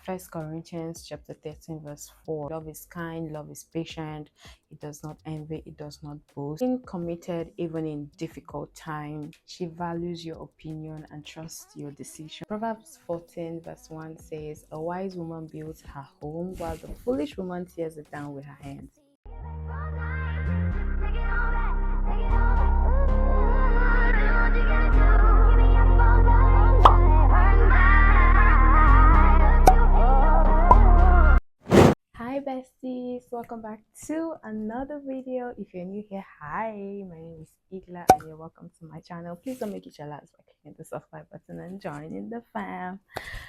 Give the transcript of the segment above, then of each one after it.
First Corinthians chapter 13 verse 4. Love is kind, love is patient, it does not envy, it does not boast. Being committed even in difficult times. She values your opinion and trusts your decision. Proverbs 14 verse 1 says, a wise woman builds her home while the foolish woman tears it down with her hands. Hi besties, welcome back to another video. If you're new here, hi, my name is Eglah and you're welcome to my channel. Please don't make it your last by clicking the subscribe button and joining the fam.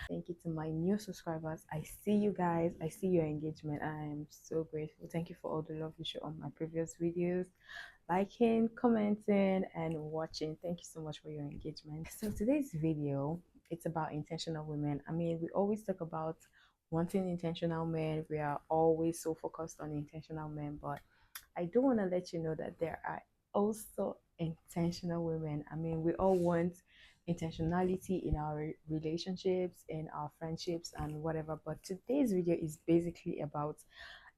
Thank you to my new subscribers. I see you guys, I see your engagement. I am so grateful. Thank you for all the love you show on my previous videos, liking, commenting and watching. Thank you so much for your engagement. So today's video, it's about intentional women. I mean, we always talk about wanting intentional men. We are always so focused on intentional men, but I do want to let you know that there are also intentional women. I mean, we all want intentionality in our relationships, in our friendships and whatever, but today's video is basically about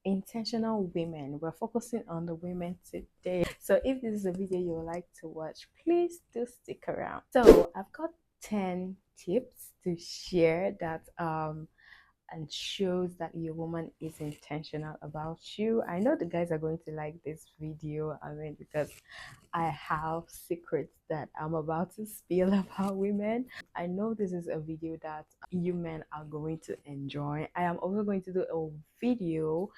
intentional women. We're focusing on the women today. So if this is a video you would like to watch, please do stick around. So I've got 10 tips to share that and shows that your woman is intentional about you. I know the guys are going to like this video, I mean, because I have secrets that I'm about to spill about women. I know this is a video that you men are going to enjoy. I am also going to do a video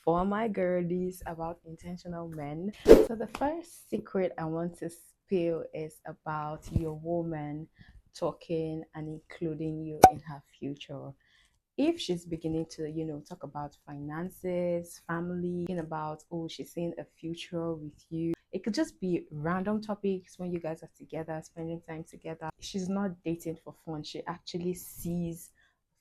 for my girlies about intentional men. So the first secret I want to spill is about your woman talking and including you in her future. If she's beginning to talk about finances, family, thinking about, oh, she's seeing a future with you, it could just be random topics when you guys are together spending time together. She's not dating for fun, she actually sees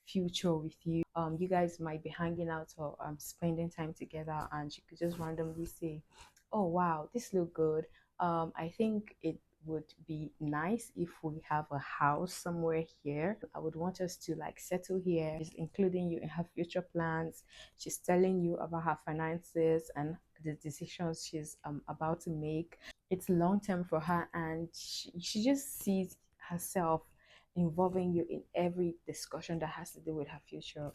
future with you. You guys might be hanging out or spending time together and she could just randomly say, oh wow, this look good. I think it would be nice if we have a house somewhere here. I would want us to like settle here. She's including you in her future plans. She's telling you about her finances and the decisions she's about to make. It's long term for her and she just sees herself involving you in every discussion that has to do with her future.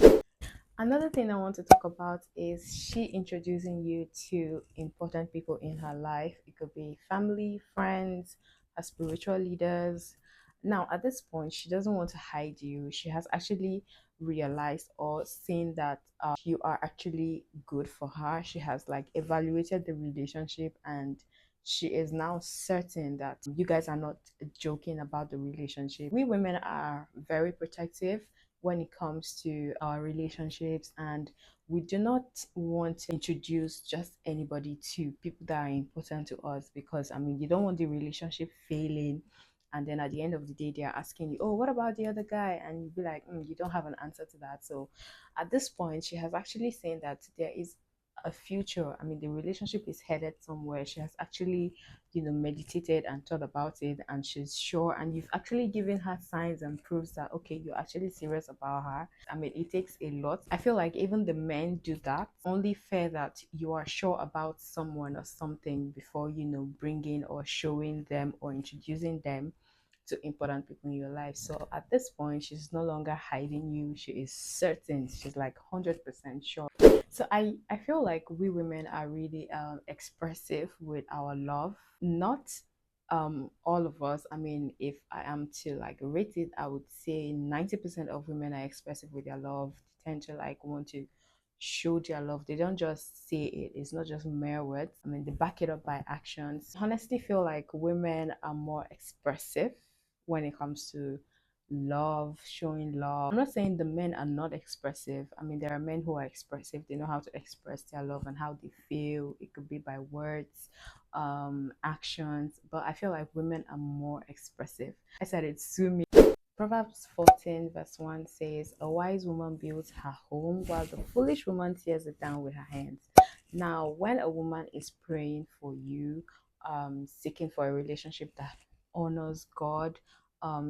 Another thing I want to talk about is she introducing you to important people in her life. It could be family, friends, her spiritual leaders. Now, at this point, she doesn't want to hide you. She has actually realized or seen that you are actually good for her. She has like evaluated the relationship and she is now certain that you guys are not joking about the relationship. We women are very protective when it comes to our relationships, and we do not want to introduce just anybody to people that are important to us, because I mean, you don't want the relationship failing and then at the end of the day they are asking you, oh, what about the other guy, and you'll be like, you don't have an answer to that. So at this point she has actually saying that there is a future. I mean, the relationship is headed somewhere. She has actually meditated and thought about it, and she's sure, and you've actually given her signs and proofs that okay, you're actually serious about her. I mean, it takes a lot. I feel like even the men do that. Only fair that you are sure about someone or something before bringing or showing them or introducing them to important people in your life. So at this point she's no longer hiding you. She is certain, she's like 100% sure. So I feel like we women are really expressive with our love. Not all of us. I mean, if I am to like rate it, I would say 90% of women are expressive with their love. They tend to like want to show their love. They don't just say it. It's not just mere words. I mean, they back it up by actions. I honestly feel like women are more expressive when it comes to love, showing love. I'm not saying the men are not expressive. I mean, there are men who are expressive. They know how to express their love and how they feel. It could be by words, actions, but I feel like women are more expressive. I said it, sue me. Proverbs 14 verse 1 says, a wise woman builds her home while the foolish woman tears it down with her hands. Now, when a woman is praying for you, seeking for a relationship that honors God,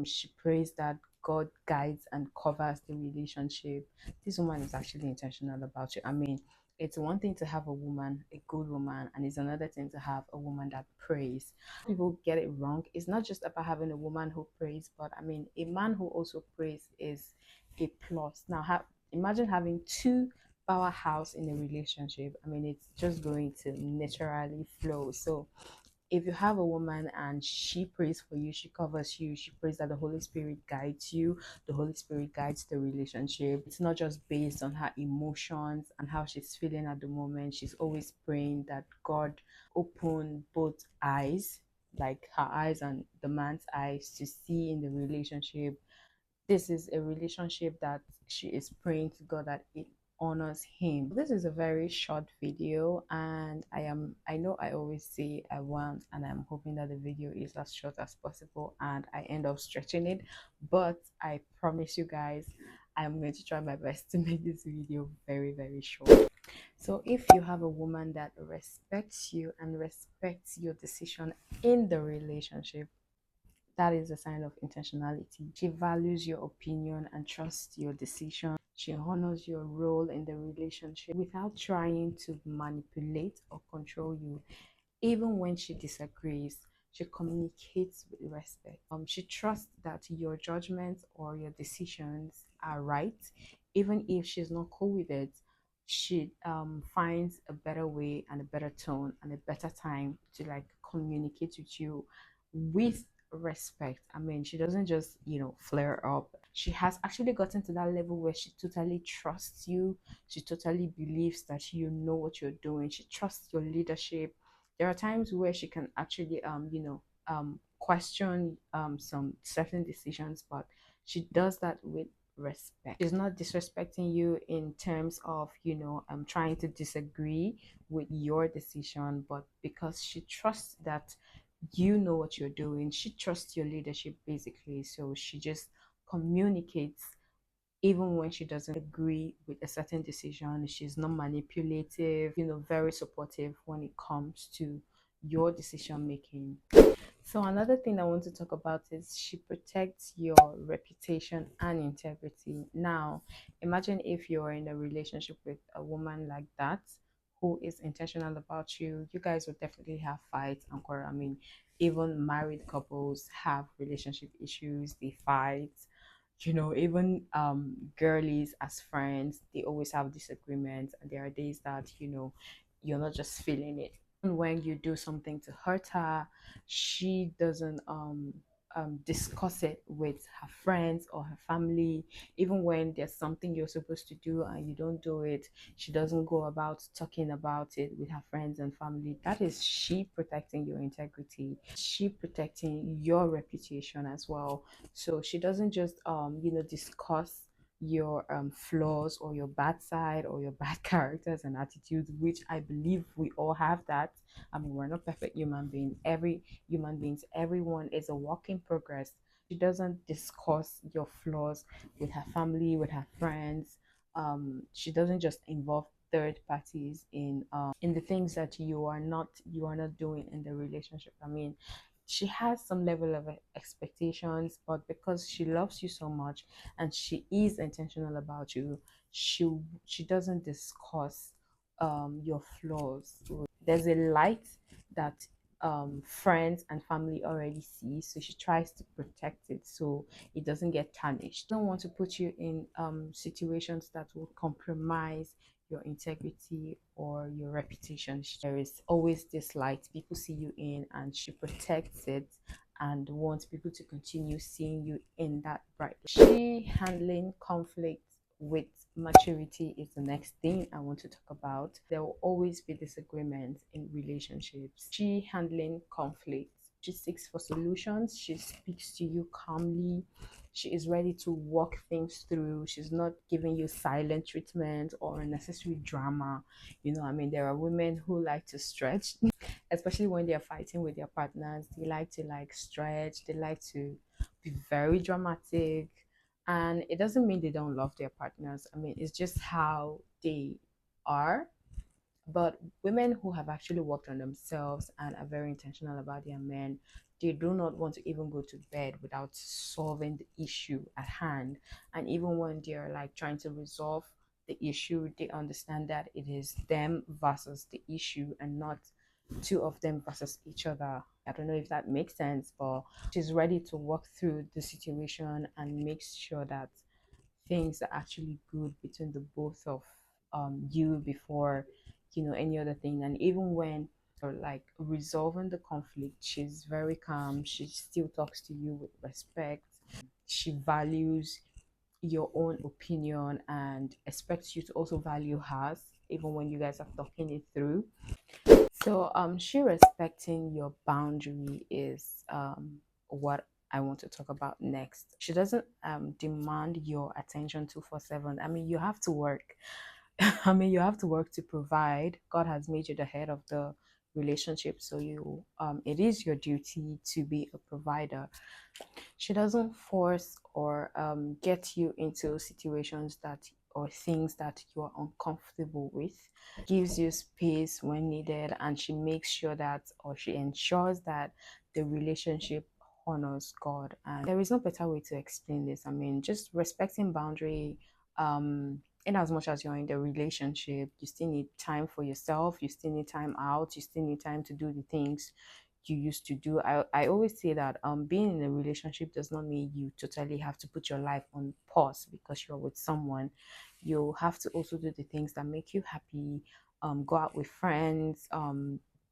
she prays that God guides and covers the relationship. This woman is actually intentional about you. I mean, it's one thing to have a woman, a good woman, and it's another thing to have a woman that prays. People get it wrong. It's not just about having a woman who prays, but I mean, a man who also prays is a plus. Now, imagine having two powerhouse in a relationship. I mean, it's just going to naturally flow. So if you have a woman and she prays for you, she covers you, she prays that the Holy Spirit guides you, the Holy Spirit guides the relationship. It's not just based on her emotions and how she's feeling at the moment. She's always praying that God open both eyes, like her eyes and the man's eyes, to see in the relationship. This is a relationship that she is praying to God that it honors him. This is a very short video, and I know I always say I want, and I'm hoping that the video is as short as possible and I end up stretching it, but I promise you guys I'm going to try my best to make this video very short. So if you have a woman that respects you and respects your decision in the relationship, that is a sign of intentionality. She values your opinion and trusts your decision. She honors your role in the relationship without trying to manipulate or control you. Even when she disagrees, she communicates with respect. She trusts that your judgments or your decisions are right, even if she's not cool with it. She finds a better way and a better tone and a better time to like communicate with you with respect. I mean, she doesn't just, flare up. She has actually gotten to that level where she totally trusts you. She totally believes that you know what you're doing. She trusts your leadership. There are times where she can actually question some certain decisions, but she does that with respect. She's not disrespecting you in terms of trying to disagree with your decision, but because she trusts that you know what you're doing. She trusts your leadership basically, so she just communicates even when she doesn't agree with a certain decision. She's not manipulative, very supportive when it comes to your decision making. So another thing I want to talk about is she protects your reputation and integrity. Now, imagine if you're in a relationship with a woman like that who is intentional about you. You guys will definitely have fights and quarrel. I mean, even married couples have relationship issues, they fight. Even girlies as friends, they always have disagreements, and there are days that you're not just feeling it. When you do something to hurt her, she doesn't discuss it with her friends or her family. Even when there's something you're supposed to do and you don't do it, she doesn't go about talking about it with her friends and family. That is she protecting your integrity, she protecting your reputation as well. So she doesn't just discuss your flaws or your bad side or your bad characters and attitudes, which I believe we all have that. I mean, we're not perfect human beings. Everyone is a work in progress. She doesn't discuss your flaws with her family, with her friends. She doesn't just involve third parties in the things that you are not doing in the relationship. I mean, she has some level of expectations, but because she loves you so much and she is intentional about you, she doesn't discuss your flaws. So there's a light that friends and family already see, so she tries to protect it so it doesn't get tarnished. Don't want to put you in situations that will compromise your integrity or your reputation. There is always this light people see you in, and she protects it and wants people to continue seeing you in that bright light. She handling conflict with maturity is the next thing I want to talk about. There will always be disagreements in relationships. She handling conflict. She seeks for solutions. She speaks to you calmly. She is ready to walk things through. She's not giving you silent treatment or unnecessary drama. I mean, there are women who like to stretch, especially when they're fighting with their partners. They like to stretch. They like to be very dramatic, and it doesn't mean they don't love their partners. I mean, it's just how they are. But women who have actually worked on themselves and are very intentional about their men they do not want to even go to bed without solving the issue at hand. And even when they're like trying to resolve the issue, they understand that it is them versus the issue and not two of them versus each other. I don't know if that makes sense, but she's ready to work through the situation and makes sure that things are actually good between the both of you before any other thing. And even when or like resolving the conflict, she's very calm. She still talks to you with respect. She values your own opinion and expects you to also value hers, even when you guys are talking it through. So she respecting your boundary is what I want to talk about next. She doesn't demand your attention 24/7. I mean, you have to work. I mean, you have to work to provide. God has made you the head of the relationship, so you it is your duty to be a provider. She doesn't force or get you into situations that or things that you are uncomfortable with. Gives you space when needed, and she makes sure that or she ensures that the relationship honors God. And there is no better way to explain this. I mean, just respecting boundary. In as much as you're in the relationship, you still need time for yourself, you still need time out, you still need time to do the things you used to do. I always say that being in a relationship does not mean you totally have to put your life on pause because you're with someone. You have to also do the things that make you happy. Go out with friends,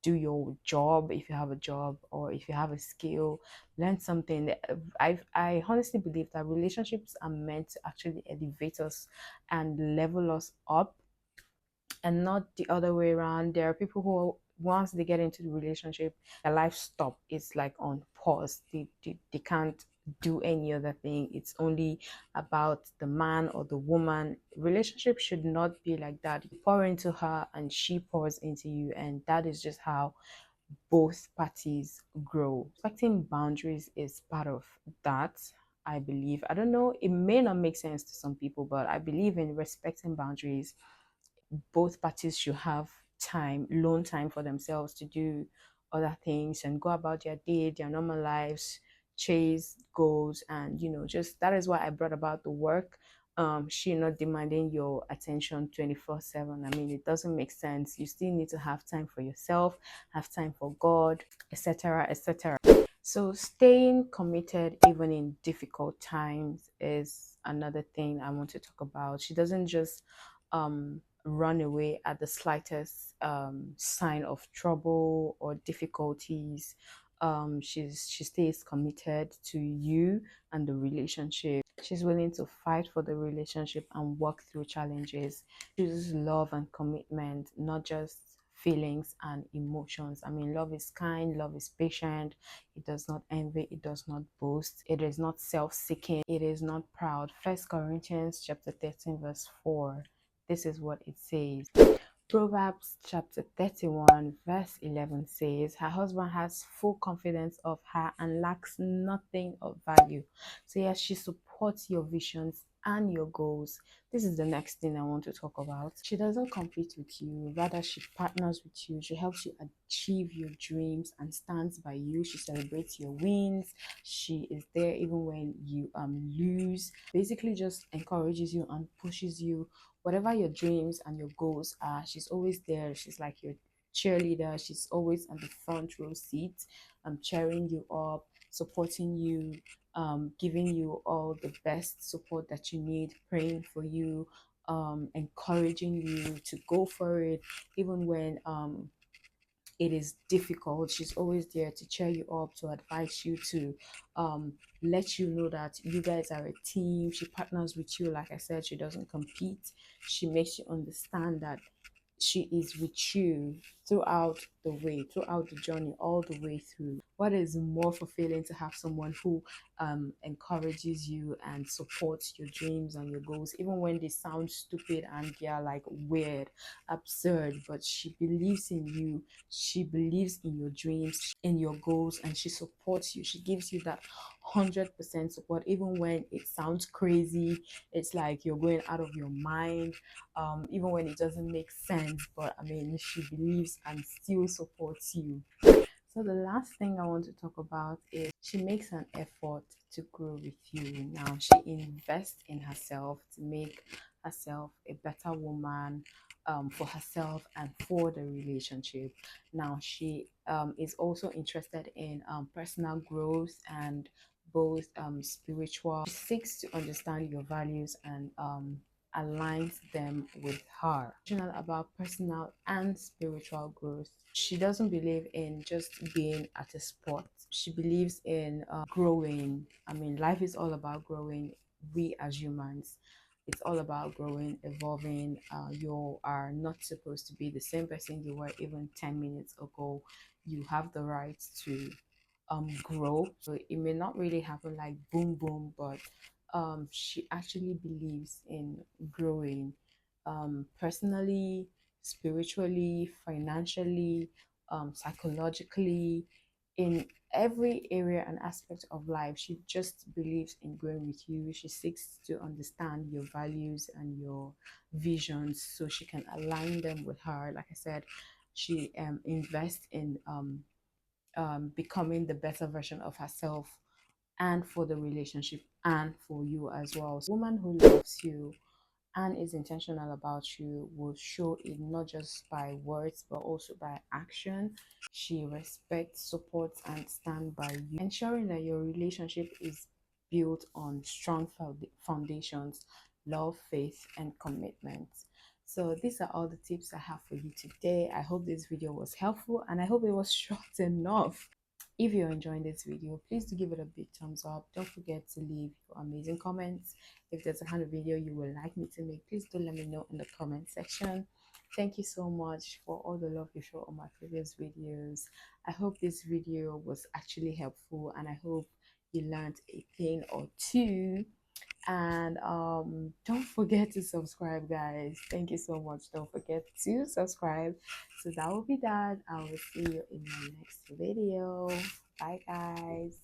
do your job if you have a job, or if you have a skill, learn something. I honestly believe that relationships are meant to actually elevate us and level us up, and not the other way around. There are people who, once they get into the relationship, their life stop. It's like on pause. They can't do any other thing. It's only about the man or the woman. Relationship should not be like that. You pour into her and she pours into you, and that is just how both parties grow. Respecting boundaries is part of that. I believe. I don't know, it may not make sense to some people, but I believe in respecting boundaries. Both parties should have time, alone time for themselves to do other things and go about their day, their normal lives, chase goals, and just that is why I brought about the work. She not demanding your attention 24/7. I mean, it doesn't make sense. You still need to have time for yourself, have time for God, etc., etc. So staying committed even in difficult times is another thing I want to talk about. She doesn't just run away at the slightest sign of trouble or difficulties. She stays committed to you and the relationship. She's willing to fight for the relationship and work through challenges. Chooses love and commitment, not just feelings and emotions. I mean, love is kind, love is patient, it does not envy, it does not boast, it is not self-seeking, it is not proud. First Corinthians chapter 13 verse 4. This is what it says. Proverbs chapter 31 verse 11 says, her husband has full confidence of her and lacks nothing of value. So yes, she supports your visions and your goals. This is the next thing I want to talk about. She doesn't compete with you, rather she partners with you. She helps you achieve your dreams and stands by you. She celebrates your wins. She is there even when you lose. Basically just encourages you and pushes you. Whatever your dreams and your goals are, she's always there. She's like your cheerleader. She's always on the front row seat, cheering you up, supporting you, giving you all the best support that you need, praying for you, encouraging you to go for it, even when it is difficult. She's always there to cheer you up, to advise you, to let you know that you guys are a team. She partners with you. Like I said, she doesn't compete. She makes you understand that she is with you throughout the way, throughout the journey, all the way through. What is more fulfilling to have someone who encourages you and supports your dreams and your goals, even when they sound stupid and they are like weird, absurd, but she believes in you, she believes in your dreams, in your goals, and she supports you. She gives you that 100% support, even when it sounds crazy, it's like you're going out of your mind, even when it doesn't make sense. But I mean, she believes and still supports you. So the last thing I want to talk about is she makes an effort to grow with you. Now she invests in herself to make herself a better woman, for herself and for the relationship. Now she is also interested in personal growth and both spiritual. She seeks to understand your values and aligns them with her. Passionate about personal and spiritual growth. She doesn't believe in just being at a spot. She believes in growing. I mean, life is all about growing. We as humans, it's all about growing, evolving. You are not supposed to be the same person you were even 10 minutes ago. You have the right to grow. So it may not really happen like boom boom, but she actually believes in growing, personally, spiritually, financially, psychologically, in every area and aspect of life. She just believes in growing with you. She seeks to understand your values and your visions so she can align them with her. Like I said, she invests in becoming the better version of herself and for the relationship and for you as well. So, a woman who loves you and is intentional about you will show it not just by words but also by action. She respects, supports, and stands by you, ensuring that your relationship is built on strong foundations, love, faith, and commitment. So these are all the tips I have for you today. I hope this video was helpful and I hope it was short enough. If you're enjoying this video, please do give it a big thumbs up. Don't forget to leave your amazing comments. If there's a kind of video you would like me to make, please do let me know in the comment section. Thank you so much for all the love you show on my previous videos. I hope this video was actually helpful and I hope you learned a thing or two. And don't forget to subscribe, guys. Thank you so much. Don't forget to subscribe. So that will be that. I will see you in my next video. Bye, guys.